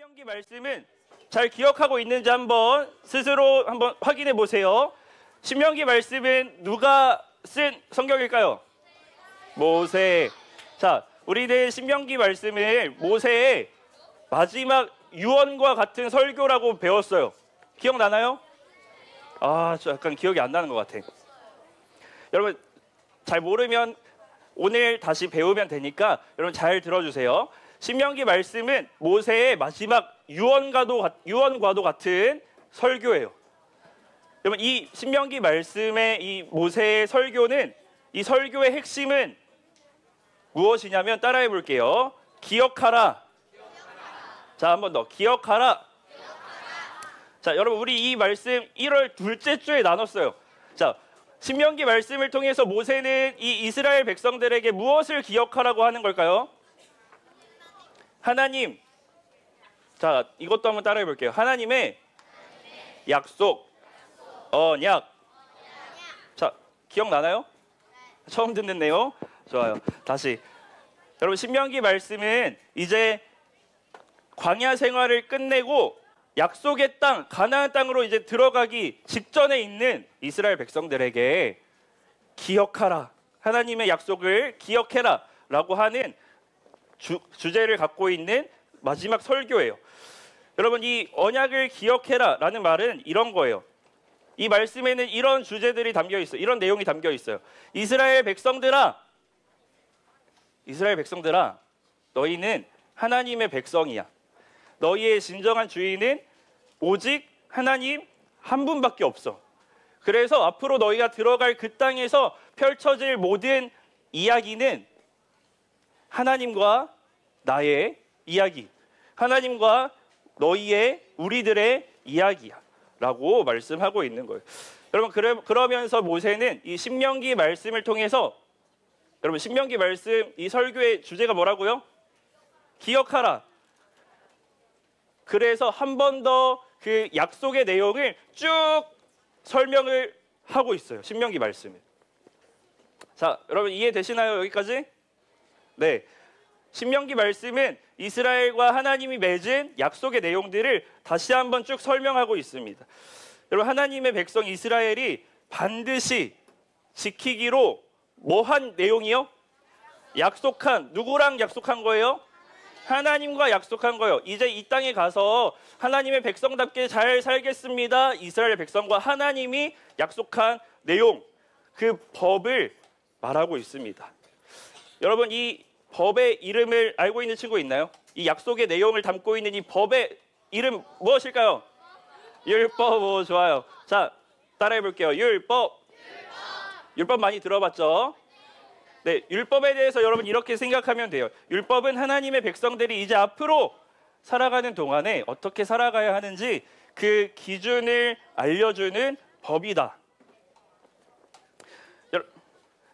신명기 말씀은 잘 기억하고 있는지 한번 스스로 한번 확인해 보세요. 신명기 말씀은 누가 쓴 성경일까요? 모세. 자, 우리는 신명기 말씀을 모세의 마지막 유언과 같은 설교라고 배웠어요. 기억나나요? 저 약간 기억이 안 나는 것 같아. 여러분 잘 모르면 오늘 다시 배우면 되니까 여러분 잘 들어주세요. 신명기 말씀은 모세의 마지막 유언과도 같은 설교예요. 여러분 이 신명기 말씀의 이 모세의 설교는, 이 설교의 핵심은 무엇이냐면 따라해 볼게요. 기억하라. 자, 한 번 더. 기억하라. 자, 여러분 우리 이 말씀 1월 둘째 주에 나눴어요. 자, 신명기 말씀을 통해서 모세는 이 이스라엘 백성들에게 무엇을 기억하라고 하는 걸까요? 하나님. 자, 이것도 한번 따라해 볼게요. 하나님의 약속, 언약. 자, 기억나나요? 처음 듣는 내용? 좋아요. 다시. 여러분 신명기 말씀은 이제 광야 생활을 끝내고 약속의 땅, 가나안 땅으로 이제 들어가기 직전에 있는 이스라엘 백성들에게 기억하라, 하나님의 약속을 기억해라 라고 하는 주제를 갖고 있는 마지막 설교예요. 여러분 이 언약을 기억해라 라는 말은 이런 거예요. 이 말씀에는 이런 주제들이 담겨 있어요. 이런 내용이 담겨 있어요. 이스라엘 백성들아, 너희는 하나님의 백성이야. 너희의 진정한 주인은 오직 하나님 한 분밖에 없어. 그래서 앞으로 너희가 들어갈 그 땅에서 펼쳐질 모든 이야기는 하나님과 나의 이야기, 하나님과 너희의, 우리들의 이야기야 라고 말씀하고 있는 거예요. 여러분 그러면서 모세는 이 신명기 말씀을 통해서, 여러분 신명기 말씀 이 설교의 주제가 뭐라고요? 기억하라. 그래서 한 번 더 그 약속의 내용을 쭉 설명을 하고 있어요. 신명기 말씀을. 자, 여러분 이해되시나요? 여기까지? 네. 신명기 말씀은 이스라엘과 하나님이 맺은 약속의 내용들을 다시 한번 쭉 설명하고 있습니다. 여러분 하나님의 백성 이스라엘이 반드시 지키기로 뭐 한 내용이요? 약속한, 누구랑 약속한 거예요? 하나님과 약속한 거예요. 이제 이 땅에 가서 하나님의 백성답게 잘 살겠습니다. 이스라엘 백성과 하나님이 약속한 내용, 그 법을 말하고 있습니다. 여러분 이 법의 이름을 알고 있는 친구 있나요? 이 약속의 내용을 담고 있는 이 법의 이름 무엇일까요? 율법. 오, 좋아요. 자, 따라해 볼게요. 율법. 율법 많이 들어봤죠? 네, 율법에 대해서 여러분 이렇게 생각하면 돼요. 율법은 하나님의 백성들이 이제 앞으로 살아가는 동안에 어떻게 살아가야 하는지 그 기준을 알려주는 법이다.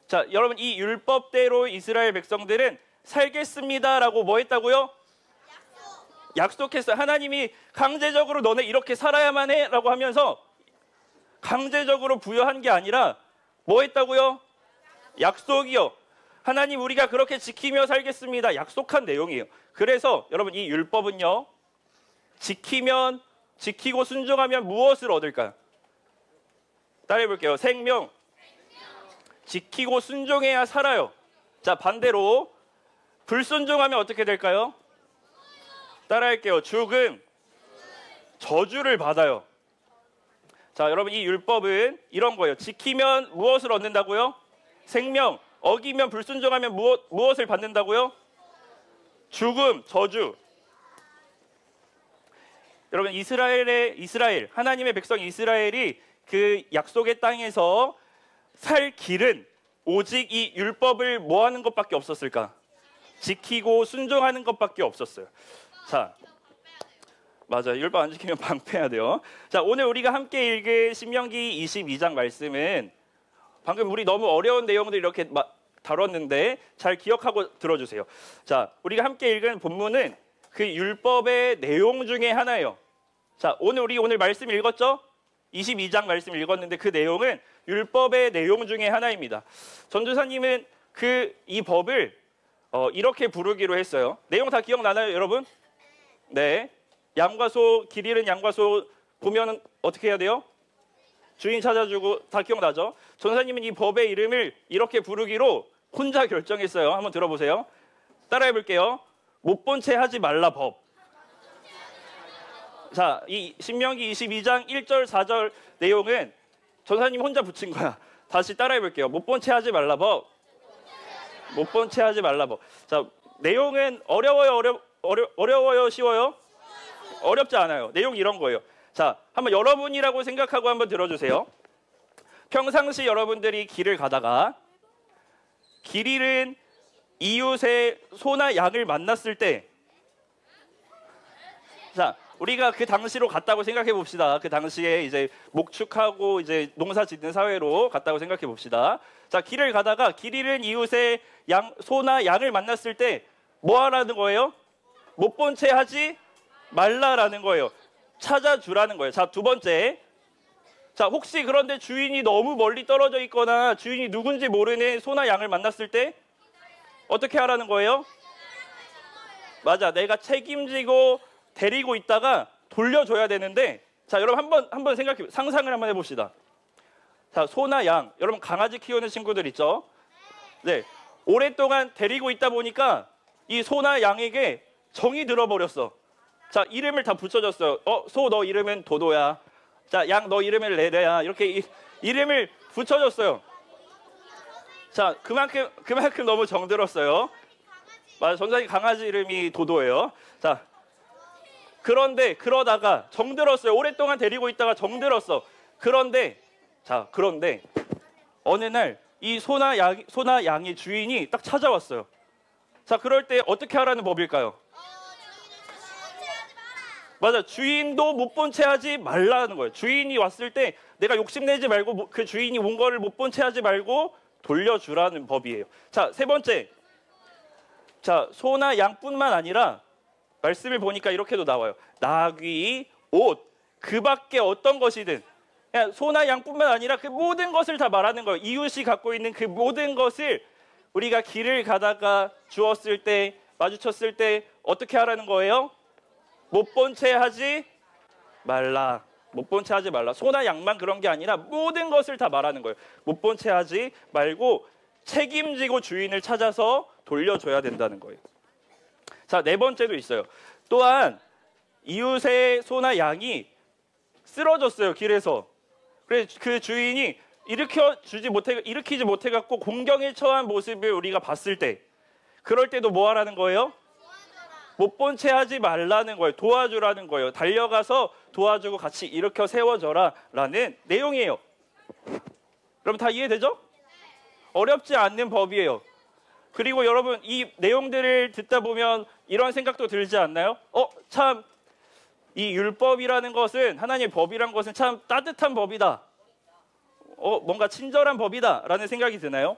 자, 여러분 이 율법대로 이스라엘 백성들은 살겠습니다라고 뭐 했다고요? 약속했어요. 하나님이 강제적으로 너네 이렇게 살아야만 해라고 하면서 강제적으로 부여한 게 아니라 뭐 했다고요? 약속이요. 하나님 우리가 그렇게 지키며 살겠습니다. 약속한 내용이에요. 그래서 여러분 이 율법은요, 지키고 순종하면 무엇을 얻을까요? 따라해 볼게요. 생명. 지키고 순종해야 살아요. 자, 반대로 불순종하면 어떻게 될까요? 따라할게요. 죽음. 저주를 받아요. 자, 여러분 이 율법은 이런 거예요. 지키면 무엇을 얻는다고요? 생명. 어기면, 불순종하면 무엇을 받는다고요? 죽음, 저주. 여러분 이스라엘, 하나님의 백성 이스라엘이 그 약속의 땅에서 살 길은 오직 이 율법을 뭐 하는 것밖에 없었을까? 지키고 순종하는 것밖에 없었어요. 자, 맞아요. 율법 안 지키면 방패해야 돼요. 자, 오늘 우리가 함께 읽은 신명기 22장 말씀은 방금 우리 너무 어려운 내용들 이렇게 다뤘는데 잘 기억하고 들어주세요. 자, 우리가 함께 읽은 본문은 그 율법의 내용 중에 하나예요. 자, 우리 오늘 말씀 읽었죠? 22장 말씀 읽었는데 그 내용은 율법의 내용 중에 하나입니다. 전도사님은 이 법을 이렇게 부르기로 했어요. 내용 다 기억나나요, 여러분? 네. 양과 소, 길 잃은 양과 소 보면 어떻게 해야 돼요? 주인 찾아주고, 다 기억나죠? 전사님은 이 법의 이름을 이렇게 부르기로 혼자 결정했어요. 한번 들어보세요. 따라해 볼게요. 못 본 채 하지 말라 법. 자, 이 신명기 22장 1절 4절 내용은 전사님 혼자 붙인 거야. 다시 따라해 볼게요. 못 본 채 하지 말라 법. 못 본 채 하지 말라 법. 자, 내용은 어려워요, 쉬워요? 어렵지 않아요. 내용이 이런 거예요. 자, 한번 여러분이라고 생각하고 한번 들어주세요. 평상시 여러분들이 길을 가다가 길 잃은 이웃의 소나 양을 만났을 때, 자, 우리가 그 당시로 갔다고 생각해 봅시다. 그 당시에 이제 목축하고 이제 농사 짓는 사회로 갔다고 생각해 봅시다. 자, 길을 가다가 길 잃은 이웃의 소나 양을 만났을 때 뭐 하라는 거예요? 못 본 채 하지 말라라는 거예요. 찾아주라는 거예요. 자, 두 번째. 자, 혹시 그런데 주인이 너무 멀리 떨어져 있거나 주인이 누군지 모르는 소나 양을 만났을 때 어떻게 하라는 거예요? 맞아. 내가 책임지고 데리고 있다가 돌려줘야 되는데, 자, 여러분 한번 상상을 한번 해봅시다. 자, 소나 양, 여러분 강아지 키우는 친구들 있죠? 네, 오랫동안 데리고 있다 보니까 이 소나 양에게 정이 들어버렸어. 자, 이름을 다 붙여줬어요. 소 너 이름은 도도야. 자, 양 너 이름은 레레야. 이렇게 이름을 붙여줬어요. 자, 그만큼 너무 정들었어요. 맞아, 전사님 강아지 이름이 도도예요. 자, 그러다가 정들었어요. 오랫동안 데리고 있다가 정들었어. 그런데 어느 날 이 소나 양의 주인이 딱 찾아왔어요. 자, 그럴 때 어떻게 하라는 법일까요? 맞아, 주인도 못 본 채 하지 말라는 거예요. 주인이 왔을 때 내가 욕심내지 말고 그 주인이 온 거를 못 본 채 하지 말고 돌려주라는 법이에요. 자, 세 번째. 자, 소나 양뿐만 아니라 말씀을 보니까 이렇게도 나와요. 나귀, 옷, 그 밖에 어떤 것이든, 그냥 소나 양뿐만 아니라 그 모든 것을 다 말하는 거예요. 이웃이 갖고 있는 그 모든 것을 우리가 길을 가다가 주었을 때, 마주쳤을 때 어떻게 하라는 거예요? 못 본 채 하지 말라. 못 본 채 하지 말라. 소나 양만 그런 게 아니라 모든 것을 다 말하는 거예요. 못 본 채 하지 말고 책임지고 주인을 찾아서 돌려줘야 된다는 거예요. 자, 네 번째도 있어요. 또한 이웃의 소나 양이 쓰러졌어요, 길에서. 그래서 그 주인이 일으키지 못해 갖고 공경에 처한 모습을 우리가 봤을 때, 그럴 때도 뭐 하라는 거예요? 못 본 채 하지 말라는 거예요. 도와주라는 거예요. 달려가서 도와주고 같이 일으켜 세워줘라 라는 내용이에요. 여러분 다 이해되죠? 어렵지 않는 법이에요. 그리고 여러분 이 내용들을 듣다 보면 이런 생각도 들지 않나요? 참, 이 율법이라는 것은, 하나님의 법이라는 것은 참 따뜻한 법이다. 뭔가 친절한 법이다 라는 생각이 드나요?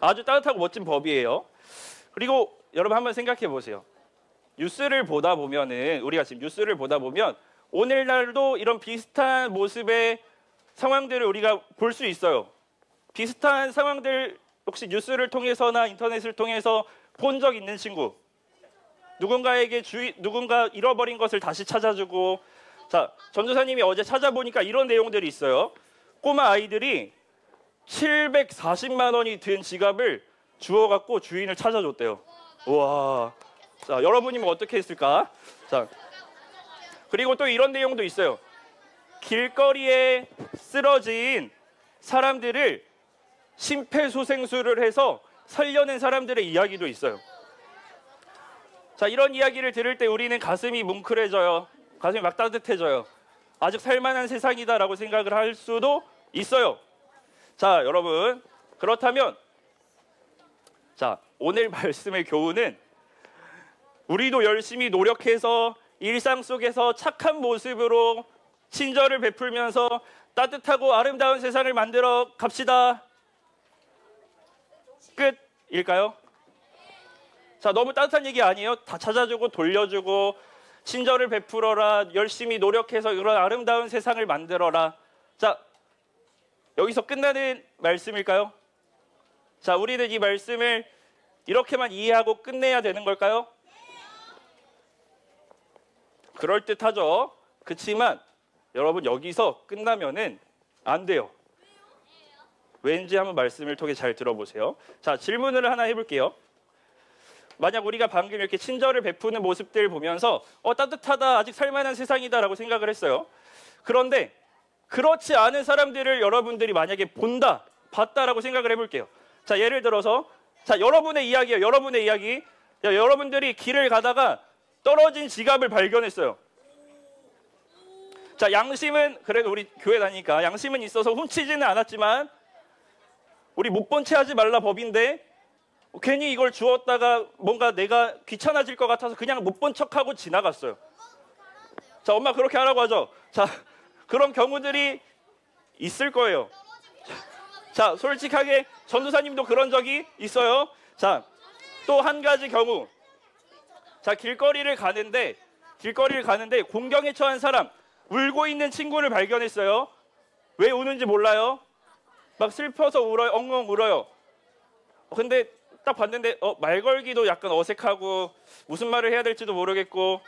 아주 따뜻하고 멋진 법이에요. 그리고 여러분 한번 생각해 보세요. 뉴스를 보다 보면은, 우리가 지금 뉴스를 보다 보면 오늘날도 이런 비슷한 모습의 상황들을 우리가 볼 수 있어요. 비슷한 상황들 혹시 뉴스를 통해서나 인터넷을 통해서 본 적 있는 친구? 누군가 잃어버린 것을 다시 찾아주고. 자, 전도사님이 어제 찾아보니까 이런 내용들이 있어요. 꼬마 아이들이 740만 원이 든 지갑을 주워갖고 주인을 찾아줬대요. 우와. 자, 여러분이면 어떻게 했을까? 자, 그리고 또 이런 내용도 있어요. 길거리에 쓰러진 사람들을 심폐소생술을 해서 살려낸 사람들의 이야기도 있어요. 자, 이런 이야기를 들을 때 우리는 가슴이 뭉클해져요. 가슴이 막 따뜻해져요. 아직 살만한 세상이다라고 생각을 할 수도 있어요. 자, 여러분, 그렇다면 자, 오늘 말씀의 교훈은 우리도 열심히 노력해서 일상 속에서 착한 모습으로 친절을 베풀면서 따뜻하고 아름다운 세상을 만들어 갑시다. 끝일까요? 자, 너무 따뜻한 얘기 아니에요? 다 찾아주고 돌려주고 친절을 베풀어라, 열심히 노력해서 이런 아름다운 세상을 만들어라. 자, 여기서 끝나는 말씀일까요? 자, 우리는 이 말씀을 이렇게만 이해하고 끝내야 되는 걸까요? 그럴듯하죠. 그렇지만 여러분 여기서 끝나면은 안 돼요. 왠지 한번 말씀을 통해 잘 들어보세요. 자, 질문을 하나 해볼게요. 만약 우리가 방금 이렇게 친절을 베푸는 모습들 보면서 따뜻하다, 아직 살만한 세상이다라고 생각을 했어요. 그런데 그렇지 않은 사람들을 여러분들이 만약에 봤다라고 생각을 해볼게요. 자, 예를 들어서 자, 여러분의 이야기예요. 여러분의 이야기. 야, 여러분들이 길을 가다가 떨어진 지갑을 발견했어요. 자, 양심은 그래도 우리 교회 다니니까 양심은 있어서 훔치지는 않았지만 우리 못 본 채 하지 말라 법인데 괜히 이걸 주웠다가 뭔가 내가 귀찮아질 것 같아서 그냥 못 본 척하고 지나갔어요. 자, 엄마 그렇게 하라고 하죠. 자, 그런 경우들이 있을 거예요. 자, 솔직하게 전도사님도 그런 적이 있어요. 자, 또 한 가지 경우. 자, 길거리를 가는데 공경에 처한 사람, 울고 있는 친구를 발견했어요. 왜 우는지 몰라요. 막 슬퍼서 울어요. 엉엉 울어요. 근데 딱 봤는데 말 걸기도 약간 어색하고 무슨 말을 해야 될지도 모르겠고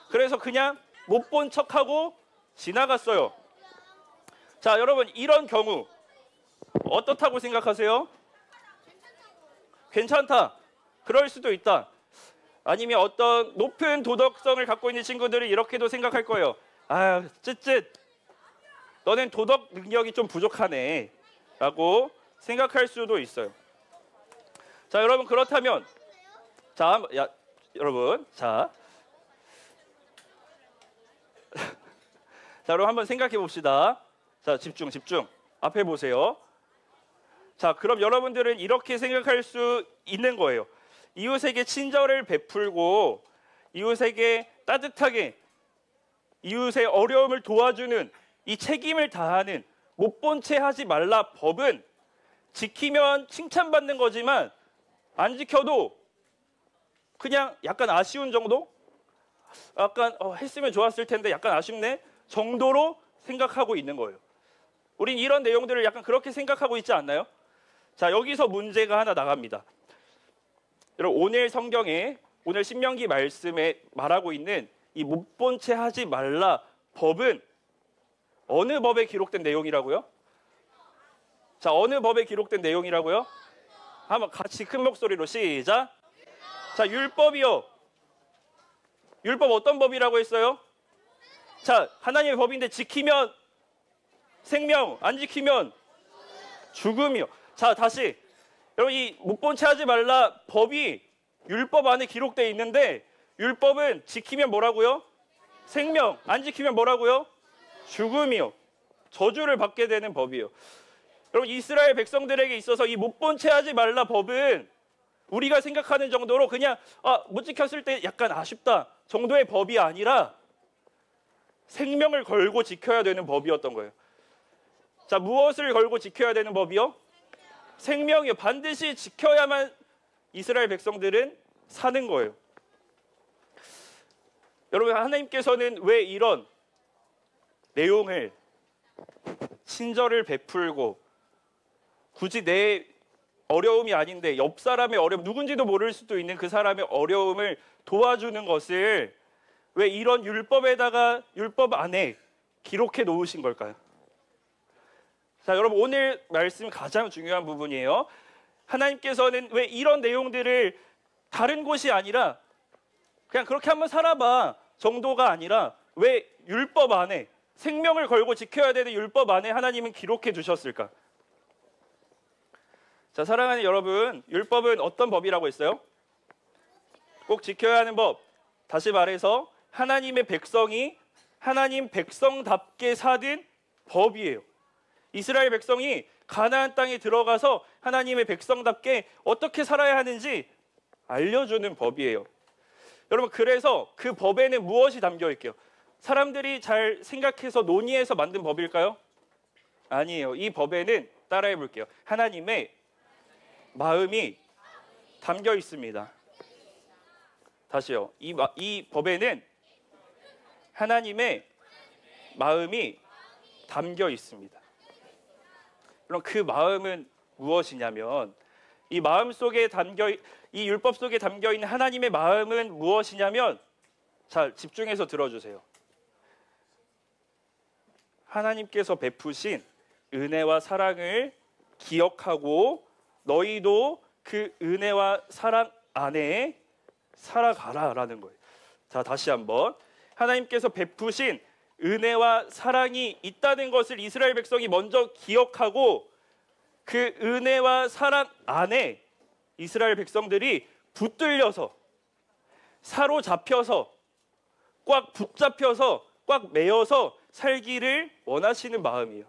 그래서 그냥 못 본 척하고 지나갔어요. 자, 여러분 이런 경우 어떻다고 생각하세요? 괜찮다. 그럴 수도 있다. 아니면 어떤 높은 도덕성을 갖고 있는 친구들은 이렇게도 생각할 거예요. 아, 쯧쯧. 너는 도덕 능력이 좀 부족하네. 라고 생각할 수도 있어요. 자, 여러분 그렇다면 자, 여러분 자, 여러분 한번 생각해 봅시다. 자, 집중. 앞에 보세요. 자, 그럼 여러분들은 이렇게 생각할 수 있는 거예요. 이웃에게 친절을 베풀고 이웃에게 따뜻하게 이웃의 어려움을 도와주는 이 책임을 다하는 못 본 채 하지 말라 법은 지키면 칭찬받는 거지만 안 지켜도 그냥 약간 아쉬운 정도? 약간 했으면 좋았을 텐데 약간 아쉽네 정도로 생각하고 있는 거예요. 우린 이런 내용들을 약간 그렇게 생각하고 있지 않나요? 자, 여기서 문제가 하나 나갑니다. 여러분 오늘 성경에 오늘 신명기 말씀에 말하고 있는 이 못 본 채 하지 말라 법은 어느 법에 기록된 내용이라고요? 자, 어느 법에 기록된 내용이라고요? 한번 같이 큰 목소리로 시작. 자, 율법이요. 율법 어떤 법이라고 했어요? 자, 하나님의 법인데 지키면 생명, 안 지키면 죽음이요. 자, 다시 여러분 이 못 본 채 하지 말라 법이 율법 안에 기록되어 있는데 율법은 지키면 뭐라고요? 생명, 안 지키면 뭐라고요? 죽음이요. 저주를 받게 되는 법이요. 여러분 이스라엘 백성들에게 있어서 이 못 본 채 하지 말라 법은 우리가 생각하는 정도로 그냥 못 지켰을 때 약간 아쉽다 정도의 법이 아니라 생명을 걸고 지켜야 되는 법이었던 거예요. 자, 무엇을 걸고 지켜야 되는 법이요? 생명이요. 반드시 지켜야만 이스라엘 백성들은 사는 거예요. 여러분 하나님께서는 왜 이런 내용을 친절을 베풀고 굳이 내 어려움이 아닌데 옆 사람의 어려움, 누군지도 모를 수도 있는 그 사람의 어려움을 도와주는 것을 왜 이런 율법에다가 율법 안에 기록해 놓으신 걸까요? 자, 여러분 오늘 말씀 가장 중요한 부분이에요. 하나님께서는 왜 이런 내용들을 다른 곳이 아니라 그냥 그렇게 한번 살아봐 정도가 아니라 왜 율법 안에 생명을 걸고 지켜야 되는 율법 안에 하나님은 기록해 두셨을까? 자, 사랑하는 여러분, 율법은 어떤 법이라고 했어요? 꼭 지켜야 하는 법. 다시 말해서 하나님의 백성이 하나님 백성답게 사는 법이에요. 이스라엘 백성이 가나안 땅에 들어가서 하나님의 백성답게 어떻게 살아야 하는지 알려주는 법이에요. 여러분 그래서 그 법에는 무엇이 담겨 있게요? 사람들이 잘 생각해서 논의해서 만든 법일까요? 아니에요. 이 법에는 따라해 볼게요. 하나님의 마음이 담겨 있습니다. 다시요. 이 법에는 하나님의 마음이 담겨 있습니다. 그럼 그 마음은 무엇이냐면 이 마음 속에 이 율법 속에 담겨 있는 하나님의 마음은 무엇이냐면 자, 집중해서 들어주세요. 하나님께서 베푸신 은혜와 사랑을 기억하고 너희도 그 은혜와 사랑 안에 살아가라라는 거예요. 자, 다시 한번. 하나님께서 베푸신 은혜와 사랑이 있다는 것을 이스라엘 백성이 먼저 기억하고 그 은혜와 사랑 안에 이스라엘 백성들이 붙들려서 사로잡혀서 꽉 붙잡혀서 꽉 매여서 살기를 원하시는 마음이에요.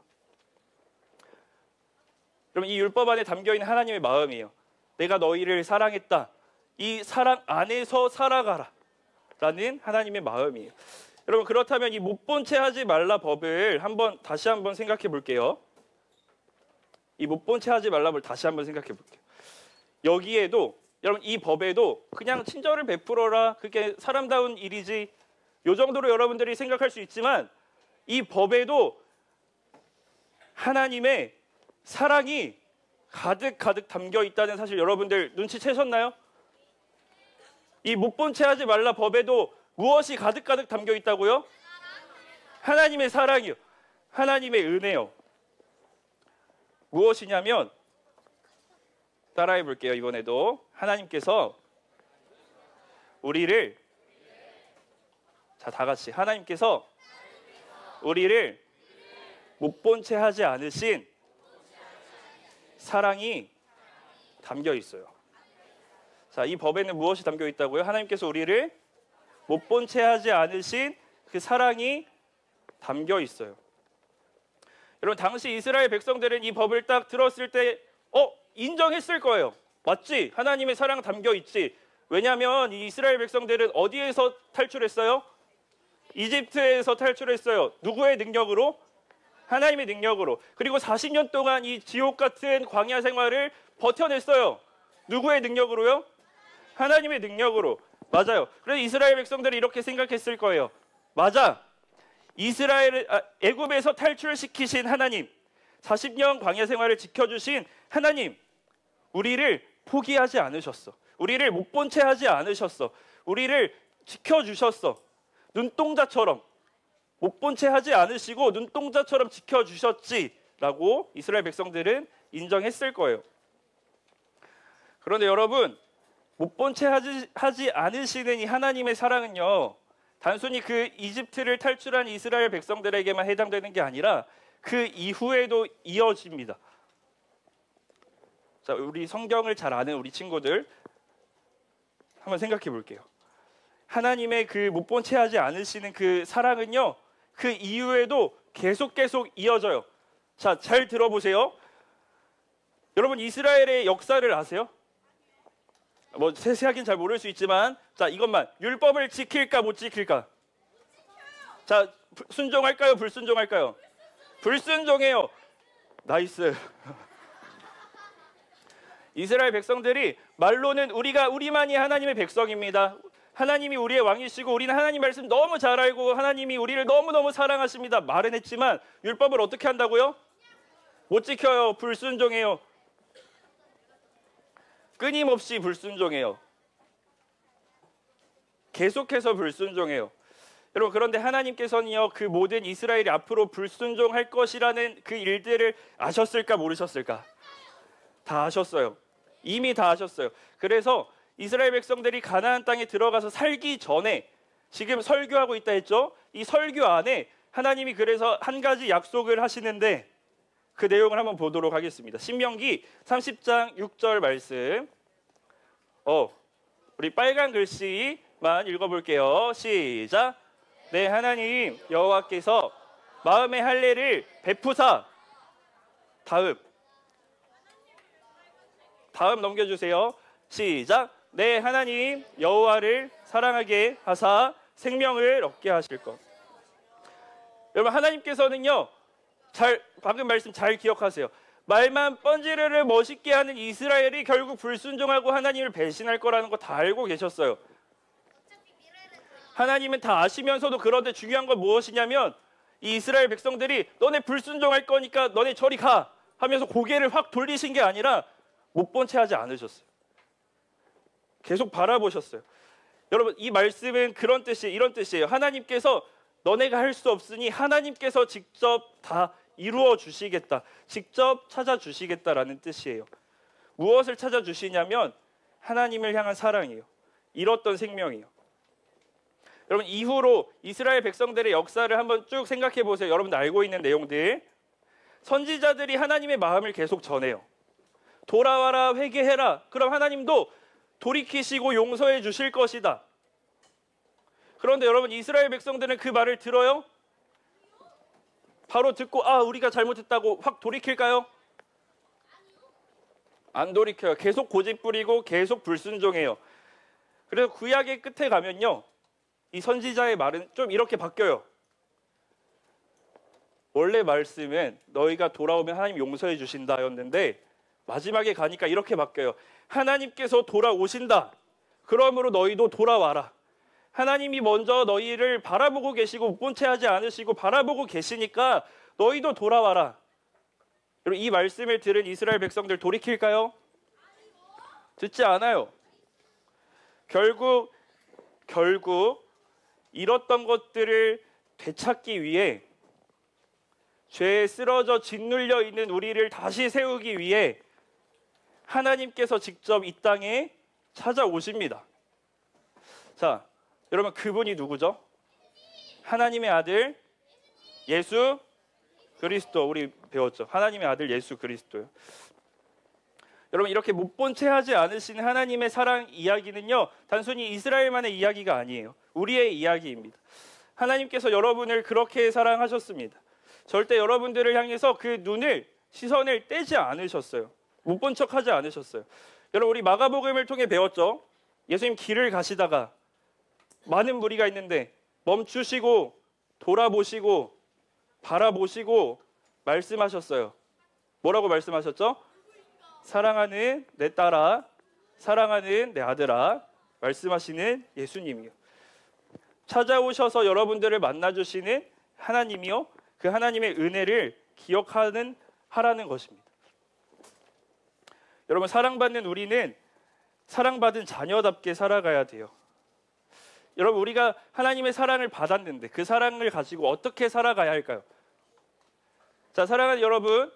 그럼 이 율법 안에 담겨있는 하나님의 마음이에요. 내가 너희를 사랑했다. 이 사랑 안에서 살아가라 라는 하나님의 마음이에요. 여러분, 그렇다면 이 못 본 채 하지 말라 법을 다시 한번 생각해 볼게요. 이 못 본 채 하지 말라 법을 다시 한번 생각해 볼게요. 여기에도 여러분, 이 법에도 그냥 친절을 베풀어라, 그게 사람다운 일이지, 이 정도로 여러분들이 생각할 수 있지만 이 법에도 하나님의 사랑이 가득 담겨 있다는 사실 여러분들 눈치채셨나요? 이 못 본 채 하지 말라 법에도 무엇이 가득 담겨 있다고요? 하나님의 사랑이요. 하나님의 은혜요. 무엇이냐면, 따라해 볼게요. 이번에도 하나님께서 우리를, 자, 다 같이, 하나님께서 우리를 못 본 채 하지 않으신 사랑이 담겨 있어요. 자, 이 법에는 무엇이 담겨 있다고요? 하나님께서 우리를 못 본 채 하지 않으신 그 사랑이 담겨 있어요. 여러분, 당시 이스라엘 백성들은 이 법을 딱 들었을 때 인정했을 거예요. 맞지? 하나님의 사랑 담겨 있지. 왜냐하면 이 이스라엘 백성들은 어디에서 탈출했어요? 이집트에서 탈출했어요. 누구의 능력으로? 하나님의 능력으로. 그리고 40년 동안 이 지옥 같은 광야 생활을 버텨냈어요. 누구의 능력으로요? 하나님의 능력으로. 맞아요. 그래서 이스라엘 백성들이 이렇게 생각했을 거예요. 맞아. 애굽에서 탈출시키신 하나님, 40년 광야 생활을 지켜주신 하나님, 우리를 포기하지 않으셨어. 우리를 못 본 채 하지 않으셨어. 우리를 지켜주셨어. 눈동자처럼 못 본 채 하지 않으시고 눈동자처럼 지켜주셨지라고 이스라엘 백성들은 인정했을 거예요. 그런데 여러분, 못 본 채 하지 않으시는 이 하나님의 사랑은요, 단순히 그 이집트를 탈출한 이스라엘 백성들에게만 해당되는 게 아니라 그 이후에도 이어집니다. 자, 우리 성경을 잘 아는 우리 친구들 한번 생각해 볼게요. 하나님의 그 못 본 채 하지 않으시는 그 사랑은요, 그 이후에도 계속 이어져요. 자, 잘 들어보세요. 여러분, 이스라엘의 역사를 아세요? 뭐 세세하긴 잘 모를 수 있지만, 자, 이것만, 율법을 지킬까 못 지킬까? 자, 순종할까요? 불순종할까요? 불순종해요. 나이스. 이스라엘 백성들이 말로는 우리만이 하나님의 백성입니다. 하나님이 우리의 왕이시고 우리는 하나님 말씀 너무 잘 알고 하나님이 우리를 너무너무 사랑하십니다. 말은 했지만 율법을 어떻게 한다고요? 못 지켜요. 불순종해요. 끊임없이 불순종해요. 계속해서 불순종해요. 여러분, 그런데 하나님께서는요, 그 모든 이스라엘이 앞으로 불순종할 것이라는 그 일들을 아셨을까 모르셨을까? 다 아셨어요. 이미 다 아셨어요. 그래서 이스라엘 백성들이 가나안 땅에 들어가서 살기 전에, 지금 설교하고 있다 했죠? 이 설교 안에 하나님이 그래서 한 가지 약속을 하시는데 그 내용을 한번 보도록 하겠습니다. 신명기 30장 6절 말씀. 우리 빨간 글씨만 읽어볼게요. 시작. 네, 하나님 여호와께서 마음의 할례를 베푸사. 다음 넘겨주세요. 시작. 네, 하나님 여호와를 사랑하게 하사 생명을 얻게 하실 것. 여러분, 하나님께서는요, 방금 말씀 잘 기억하세요. 말만 뻔지르르 멋있게 하는 이스라엘이 결국 불순종하고 하나님을 배신할 거라는 거 다 알고 계셨어요. 하나님은 다 아시면서도, 그런데 중요한 건 무엇이냐면, 이 이스라엘 백성들이 너네 불순종할 거니까 너네 저리 가 하면서 고개를 확 돌리신 게 아니라 못 본 채 하지 않으셨어요. 계속 바라보셨어요. 여러분 이 말씀은 그런 뜻이에요. 이런 뜻이에요. 하나님께서 너네가 할 수 없으니 하나님께서 직접 다 이루어 주시겠다. 직접 찾아주시겠다라는 뜻이에요. 무엇을 찾아주시냐면 하나님을 향한 사랑이에요. 잃었던 생명이에요. 여러분 이후로 이스라엘 백성들의 역사를 한번 쭉 생각해 보세요. 여러분들 알고 있는 내용들. 선지자들이 하나님의 마음을 계속 전해요. 돌아와라, 회개해라. 그럼 하나님도 돌이키시고 용서해 주실 것이다. 그런데 여러분 이스라엘 백성들은 그 말을 들어요? 바로 듣고 우리가 잘못했다고 확 돌이킬까요? 안 돌이켜요. 계속 고집 부리고 계속 불순종해요. 그래서 구약의 끝에 가면요, 이 선지자의 말은 좀 이렇게 바뀌어요. 원래 말씀은 너희가 돌아오면 하나님 용서해 주신다였는데 마지막에 가니까 이렇게 바뀌어요. 하나님께서 돌아오신다. 그러므로 너희도 돌아와라. 하나님이 먼저 너희를 바라보고 계시고 못 본 채 하지 않으시고 바라보고 계시니까 너희도 돌아와라. 여러분 이 말씀을 들은 이스라엘 백성들 돌이킬까요? 듣지 않아요. 결국 잃었던 것들을 되찾기 위해 죄에 쓰러져 짓눌려 있는 우리를 다시 세우기 위해 하나님께서 직접 이 땅에 찾아오십니다. 자, 여러분 그분이 누구죠? 하나님의 아들 예수 그리스도. 우리 배웠죠? 하나님의 아들 예수 그리스도요. 여러분 이렇게 못 본 채 하지 않으신 하나님의 사랑 이야기는요, 단순히 이스라엘만의 이야기가 아니에요. 우리의 이야기입니다. 하나님께서 여러분을 그렇게 사랑하셨습니다. 절대 여러분들을 향해서 그 시선을 떼지 않으셨어요. 못 본 척 하지 않으셨어요. 여러분 우리 마가복음을 통해 배웠죠? 예수님 길을 가시다가 많은 무리가 있는데 멈추시고 돌아보시고 바라보시고 말씀하셨어요. 뭐라고 말씀하셨죠? 사랑하는 내 딸아, 사랑하는 내 아들아, 말씀하시는 예수님이요. 찾아오셔서 여러분들을 만나주시는 하나님이요, 그 하나님의 은혜를 하라는 것입니다. 여러분 사랑받는 우리는 사랑받은 자녀답게 살아가야 돼요. 여러분 우리가 하나님의 사랑을 받았는데 그 사랑을 가지고 어떻게 살아가야 할까요? 자, 사랑하는 여러분,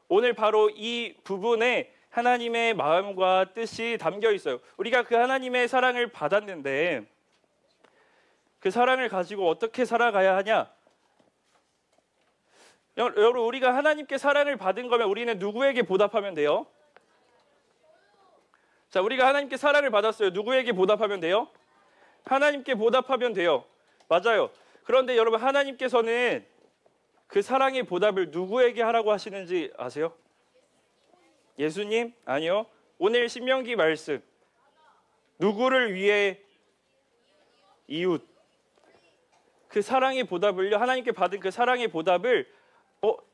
오늘 바로 이 부분에 하나님의 마음과 뜻이 담겨 있어요. 우리가 그 하나님의 사랑을 받았는데 그 사랑을 가지고 어떻게 살아가야 하냐? 여러분 우리가 하나님께 사랑을 받은 거면 우리는 누구에게 보답하면 돼요? 자, 우리가 하나님께 사랑을 받았어요. 누구에게 보답하면 돼요? 하나님께 보답하면 돼요. 맞아요. 그런데 여러분 하나님께서는 그 사랑의 보답을 누구에게 하라고 하시는지 아세요? 예수님? 아니요. 오늘 신명기 말씀. 누구를 위해? 이웃. 그 사랑의 보답을요, 하나님께 받은 그 사랑의 보답을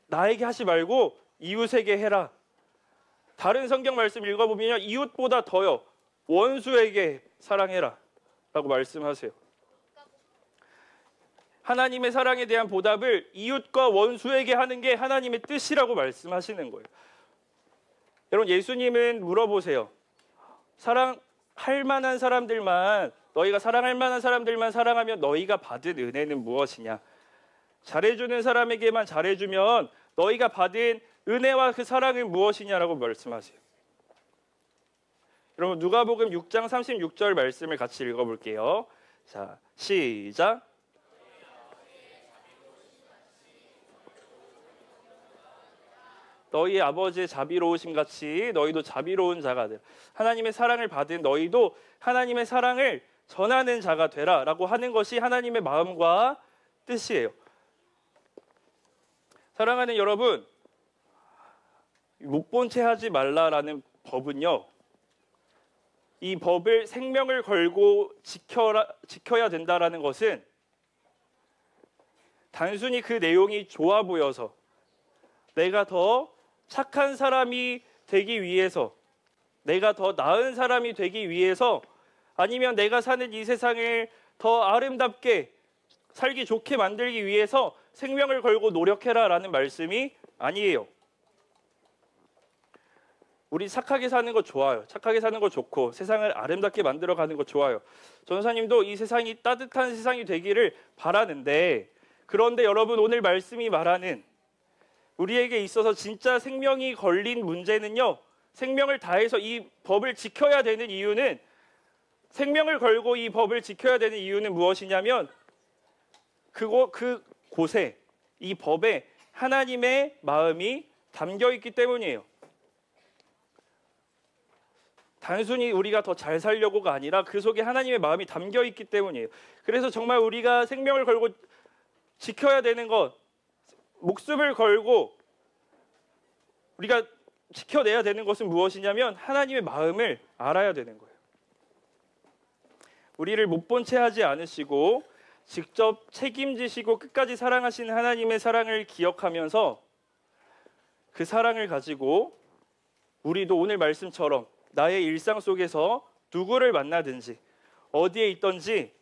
나에게 하지 말고 이웃에게 해라. 다른 성경 말씀 읽어보면요, 이웃보다 더요, 원수에게 사랑해라 라고 말씀하세요. 하나님의 사랑에 대한 보답을 이웃과 원수에게 하는 게 하나님의 뜻이라고 말씀하시는 거예요. 여러분 예수님은 물어보세요. 사랑할 만한 사람들만, 너희가 사랑할 만한 사람들만 사랑하면 너희가 받은 은혜는 무엇이냐? 잘해주는 사람에게만 잘해주면 너희가 받은 은혜와 그 사랑은 무엇이냐라고 말씀하세요. 여러분 누가복음 6장 36절 말씀을 같이 읽어볼게요. 자, 시작. 너희 아버지의 자비로우심 같이 너희도 자비로운 자가 되라. 하나님의 사랑을 받은 너희도 하나님의 사랑을 전하는 자가 되라 라고 하는 것이 하나님의 마음과 뜻이에요. 사랑하는 여러분, 못 본 채 하지 말라라는 법은요, 이 법을 생명을 걸고 지켜야 된다라는 것은 단순히 그 내용이 좋아 보여서 내가 더 착한 사람이 되기 위해서, 내가 더 나은 사람이 되기 위해서, 아니면 내가 사는 이 세상을 더 아름답게 살기 좋게 만들기 위해서 생명을 걸고 노력해라 라는 말씀이 아니에요. 우리 착하게 사는 거 좋아요. 착하게 사는 거 좋고 세상을 아름답게 만들어가는 거 좋아요. 전도사님도 이 세상이 따뜻한 세상이 되기를 바라는데, 그런데 여러분, 오늘 말씀이 말하는 우리에게 있어서 진짜 생명이 걸린 문제는요, 생명을 다해서 이 법을 지켜야 되는 이유는, 생명을 걸고 이 법을 지켜야 되는 이유는 무엇이냐면, 그곳에, 이 법에 하나님의 마음이 담겨 있기 때문이에요. 단순히 우리가 더 잘 살려고가 아니라 그 속에 하나님의 마음이 담겨 있기 때문이에요. 그래서 정말 우리가 생명을 걸고 지켜야 되는 것, 목숨을 걸고 우리가 지켜내야 되는 것은 무엇이냐면 하나님의 마음을 알아야 되는 거예요. 우리를 못 본 채 하지 않으시고 직접 책임지시고 끝까지 사랑하시는 하나님의 사랑을 기억하면서 그 사랑을 가지고 우리도 오늘 말씀처럼 나의 일상 속에서 누구를 만나든지 어디에 있든지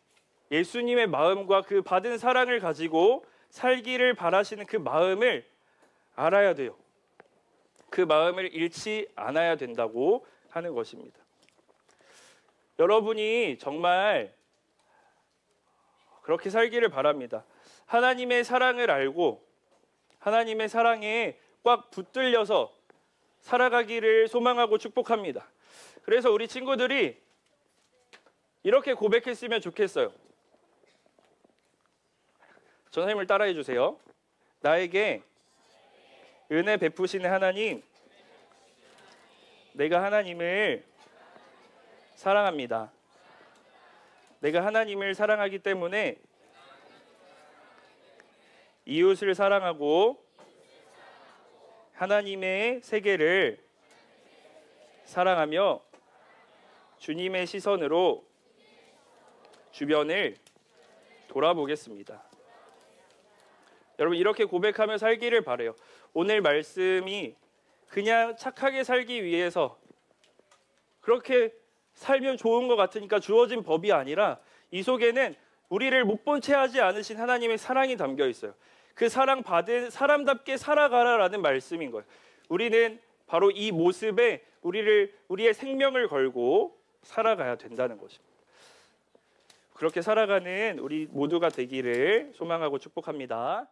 예수님의 마음과 그 받은 사랑을 가지고 살기를 바라시는 그 마음을 알아야 돼요. 그 마음을 잃지 않아야 된다고 하는 것입니다. 여러분이 정말 그렇게 살기를 바랍니다. 하나님의 사랑을 알고 하나님의 사랑에 꽉 붙들려서 살아가기를 소망하고 축복합니다. 그래서 우리 친구들이 이렇게 고백했으면 좋겠어요. 전사님을 따라해 주세요. 나에게 은혜 베푸시는 하나님, 내가 하나님을 사랑합니다. 내가 하나님을 사랑하기 때문에 이웃을 사랑하고 하나님의 세계를 사랑하며 주님의 시선으로 주변을 돌아보겠습니다. 여러분, 이렇게 고백하며 살기를 바라요. 오늘 말씀이 그냥 착하게 살기 위해서 그렇게 살면 좋은 것 같으니까 주어진 법이 아니라 이 속에는 우리를 못 본 채 하지 않으신 하나님의 사랑이 담겨 있어요. 그 사랑 받은 사람답게 살아가라라는 말씀인 거예요. 우리는 바로 이 모습에 우리의 생명을 걸고 살아가야 된다는 것입니다. 그렇게 살아가는 우리 모두가 되기를 소망하고 축복합니다.